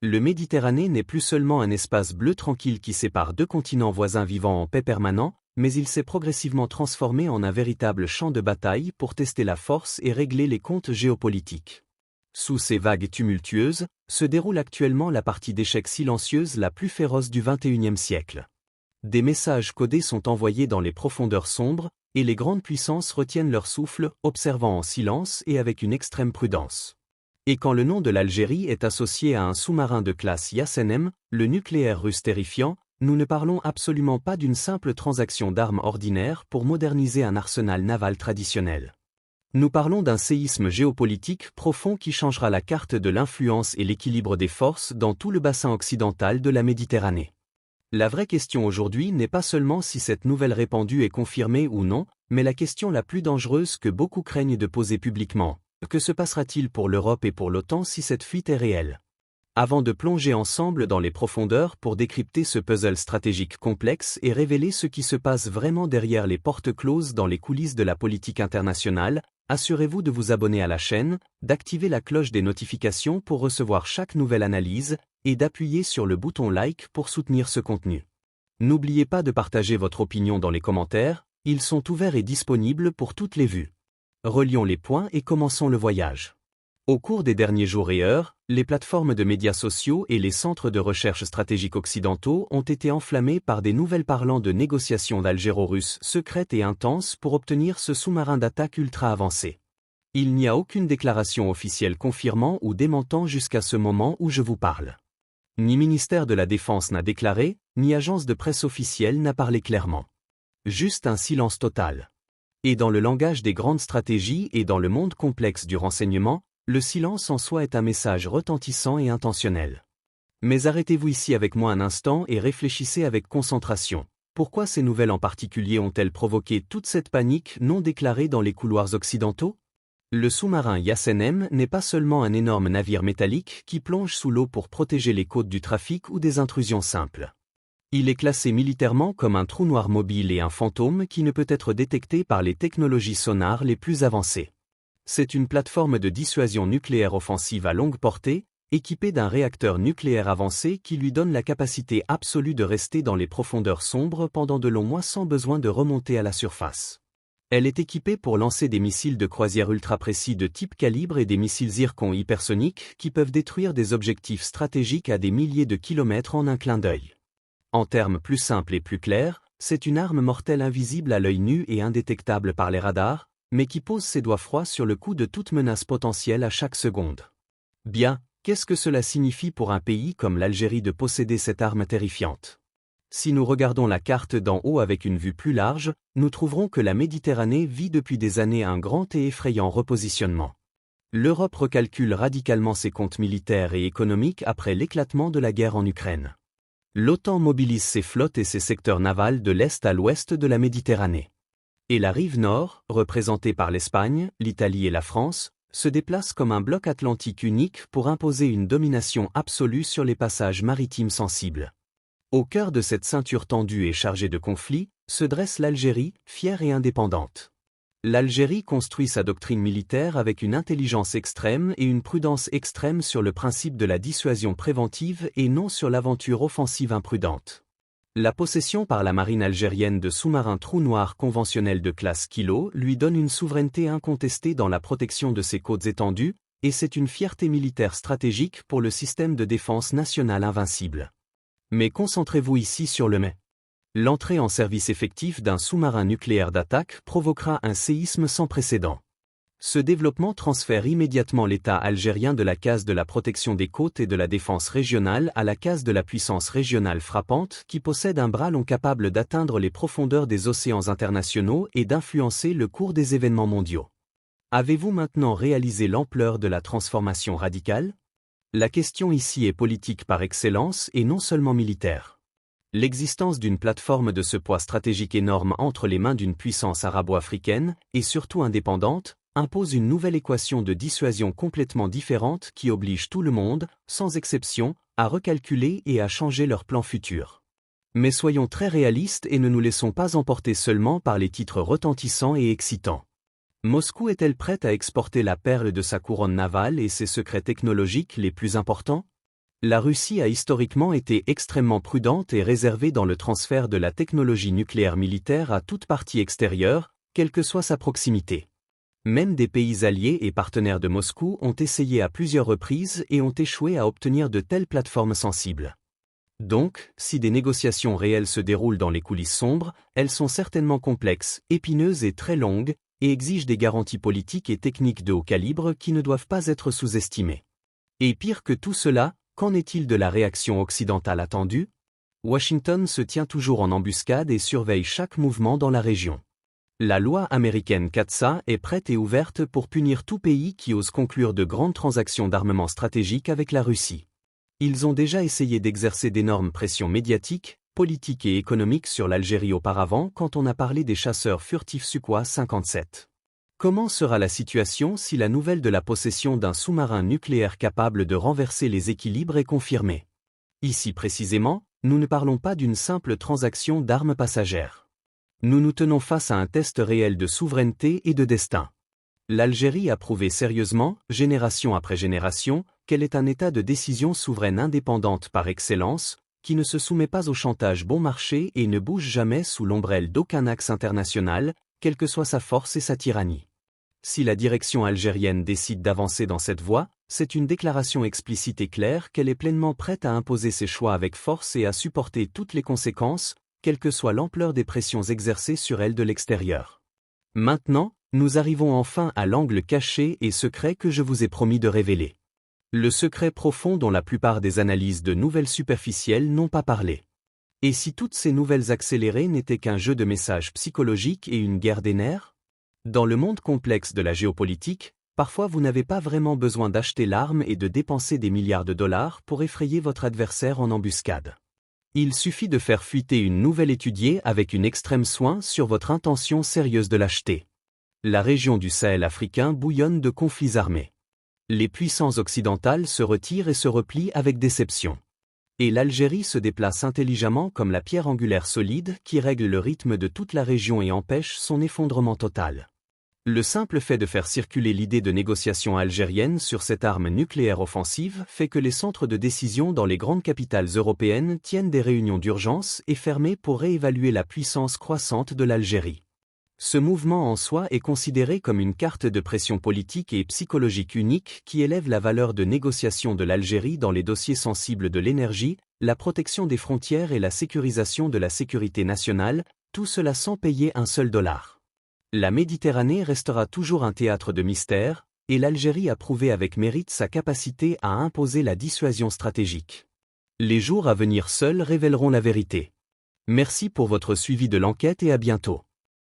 Le Méditerranée n'est plus seulement un espace bleu tranquille qui sépare deux continents voisins vivant en paix permanent, mais il s'est progressivement transformé en un véritable champ de bataille pour tester la force et régler les comptes géopolitiques. Sous ces vagues tumultueuses, se déroule actuellement la partie d'échecs silencieuse la plus féroce du XXIe siècle. Des messages codés sont envoyés dans les profondeurs sombres, et les grandes puissances retiennent leur souffle, observant en silence et avec une extrême prudence. Et quand le nom de l'Algérie est associé à un sous-marin de classe Yasenem, le nucléaire russe terrifiant, nous ne parlons absolument pas d'une simple transaction d'armes ordinaires pour moderniser un arsenal naval traditionnel. Nous parlons d'un séisme géopolitique profond qui changera la carte de l'influence et l'équilibre des forces dans tout le bassin occidental de la Méditerranée. La vraie question aujourd'hui n'est pas seulement si cette nouvelle répandue est confirmée ou non, mais la question la plus dangereuse que beaucoup craignent de poser publiquement. Que se passera-t-il pour l'Europe et pour l'OTAN si cette fuite est réelle? Avant de plonger ensemble dans les profondeurs pour décrypter ce puzzle stratégique complexe et révéler ce qui se passe vraiment derrière les portes closes dans les coulisses de la politique internationale, assurez-vous de vous abonner à la chaîne, d'activer la cloche des notifications pour recevoir chaque nouvelle analyse, et d'appuyer sur le bouton like pour soutenir ce contenu. N'oubliez pas de partager votre opinion dans les commentaires, ils sont ouverts et disponibles pour toutes les vues. Relions les points et commençons le voyage. Au cours des derniers jours et heures, les plateformes de médias sociaux et les centres de recherche stratégiques occidentaux ont été enflammés par des nouvelles parlant de négociations d'algéro-russes secrètes et intenses pour obtenir ce sous-marin d'attaque ultra avancé. Il n'y a aucune déclaration officielle confirmant ou démentant jusqu'à ce moment où je vous parle. Ni ministère de la Défense n'a déclaré, ni agence de presse officielle n'a parlé clairement. Juste un silence total. Et dans le langage des grandes stratégies et dans le monde complexe du renseignement, le silence en soi est un message retentissant et intentionnel. Mais arrêtez-vous ici avec moi un instant et réfléchissez avec concentration. Pourquoi ces nouvelles en particulier ont-elles provoqué toute cette panique non déclarée dans les couloirs occidentaux? Le sous-marin Yasenem n'est pas seulement un énorme navire métallique qui plonge sous l'eau pour protéger les côtes du trafic ou des intrusions simples. Il est classé militairement comme un trou noir mobile et un fantôme qui ne peut être détecté par les technologies sonars les plus avancées. C'est une plateforme de dissuasion nucléaire offensive à longue portée, équipée d'un réacteur nucléaire avancé qui lui donne la capacité absolue de rester dans les profondeurs sombres pendant de longs mois sans besoin de remonter à la surface. Elle est équipée pour lancer des missiles de croisière ultra précis de type calibre et des missiles Zircon hypersoniques qui peuvent détruire des objectifs stratégiques à des milliers de kilomètres en un clin d'œil. En termes plus simples et plus clairs, c'est une arme mortelle invisible à l'œil nu et indétectable par les radars, mais qui pose ses doigts froids sur le cou de toute menace potentielle à chaque seconde. Bien, qu'est-ce que cela signifie pour un pays comme l'Algérie de posséder cette arme terrifiante? Si nous regardons la carte d'en haut avec une vue plus large, nous trouverons que la Méditerranée vit depuis des années un grand et effrayant repositionnement. L'Europe recalcule radicalement ses comptes militaires et économiques après l'éclatement de la guerre en Ukraine. L'OTAN mobilise ses flottes et ses secteurs navals de l'est à l'ouest de la Méditerranée. Et la rive nord, représentée par l'Espagne, l'Italie et la France, se déplace comme un bloc atlantique unique pour imposer une domination absolue sur les passages maritimes sensibles. Au cœur de cette ceinture tendue et chargée de conflits, se dresse l'Algérie, fière et indépendante. L'Algérie construit sa doctrine militaire avec une intelligence extrême et une prudence extrême sur le principe de la dissuasion préventive et non sur l'aventure offensive imprudente. La possession par la marine algérienne de sous-marins trous noirs conventionnels de classe Kilo lui donne une souveraineté incontestée dans la protection de ses côtes étendues, et c'est une fierté militaire stratégique pour le système de défense nationale invincible. Mais concentrez-vous ici sur le mais. L'entrée en service effectif d'un sous-marin nucléaire d'attaque provoquera un séisme sans précédent. Ce développement transfère immédiatement l'État algérien de la case de la protection des côtes et de la défense régionale à la case de la puissance régionale frappante qui possède un bras long capable d'atteindre les profondeurs des océans internationaux et d'influencer le cours des événements mondiaux. Avez-vous maintenant réalisé l'ampleur de la transformation radicale? La question ici est politique par excellence et non seulement militaire. L'existence d'une plateforme de ce poids stratégique énorme entre les mains d'une puissance arabo-africaine, et surtout indépendante, impose une nouvelle équation de dissuasion complètement différente qui oblige tout le monde, sans exception, à recalculer et à changer leur plan futur. Mais soyons très réalistes et ne nous laissons pas emporter seulement par les titres retentissants et excitants. Moscou est-elle prête à exporter la perle de sa couronne navale et ses secrets technologiques les plus importants? La Russie a historiquement été extrêmement prudente et réservée dans le transfert de la technologie nucléaire militaire à toute partie extérieure, quelle que soit sa proximité. Même des pays alliés et partenaires de Moscou ont essayé à plusieurs reprises et ont échoué à obtenir de telles plateformes sensibles. Donc, si des négociations réelles se déroulent dans les coulisses sombres, elles sont certainement complexes, épineuses et très longues, et exigent des garanties politiques et techniques de haut calibre qui ne doivent pas être sous-estimées. Et pire que tout cela, qu'en est-il de la réaction occidentale attendue? Washington se tient toujours en embuscade et surveille chaque mouvement dans la région. La loi américaine CAATSA est prête et ouverte pour punir tout pays qui ose conclure de grandes transactions d'armement stratégique avec la Russie. Ils ont déjà essayé d'exercer d'énormes pressions médiatiques, politiques et économiques sur l'Algérie auparavant quand on a parlé des chasseurs furtifs Sukhoi 57. Comment sera la situation si la nouvelle de la possession d'un sous-marin nucléaire capable de renverser les équilibres est confirmée? Ici précisément, nous ne parlons pas d'une simple transaction d'armes passagères. Nous nous tenons face à un test réel de souveraineté et de destin. L'Algérie a prouvé sérieusement, génération après génération, qu'elle est un État de décision souveraine indépendante par excellence, qui ne se soumet pas au chantage bon marché et ne bouge jamais sous l'ombrelle d'aucun axe international, quelle que soit sa force et sa tyrannie. Si la direction algérienne décide d'avancer dans cette voie, c'est une déclaration explicite et claire qu'elle est pleinement prête à imposer ses choix avec force et à supporter toutes les conséquences, quelle que soit l'ampleur des pressions exercées sur elle de l'extérieur. Maintenant, nous arrivons enfin à l'angle caché et secret que je vous ai promis de révéler. Le secret profond dont la plupart des analyses de nouvelles superficielles n'ont pas parlé. Et si toutes ces nouvelles accélérées n'étaient qu'un jeu de messages psychologiques et une guerre des nerfs? Dans le monde complexe de la géopolitique, parfois vous n'avez pas vraiment besoin d'acheter l'arme et de dépenser des milliards de dollars pour effrayer votre adversaire en embuscade. Il suffit de faire fuiter une nouvelle étudiée avec une extrême soin sur votre intention sérieuse de l'acheter. La région du Sahel africain bouillonne de conflits armés. Les puissances occidentales se retirent et se replient avec déception. Et l'Algérie se déplace intelligemment comme la pierre angulaire solide qui règle le rythme de toute la région et empêche son effondrement total. Le simple fait de faire circuler l'idée de négociation algérienne sur cette arme nucléaire offensive fait que les centres de décision dans les grandes capitales européennes tiennent des réunions d'urgence et fermées pour réévaluer la puissance croissante de l'Algérie. Ce mouvement en soi est considéré comme une carte de pression politique et psychologique unique qui élève la valeur de négociation de l'Algérie dans les dossiers sensibles de l'énergie, la protection des frontières et la sécurisation de la sécurité nationale, tout cela sans payer un seul dollar. La Méditerranée restera toujours un théâtre de mystère, et l'Algérie a prouvé avec mérite sa capacité à imposer la dissuasion stratégique. Les jours à venir seuls révéleront la vérité. Merci pour votre suivi de l'enquête et à bientôt.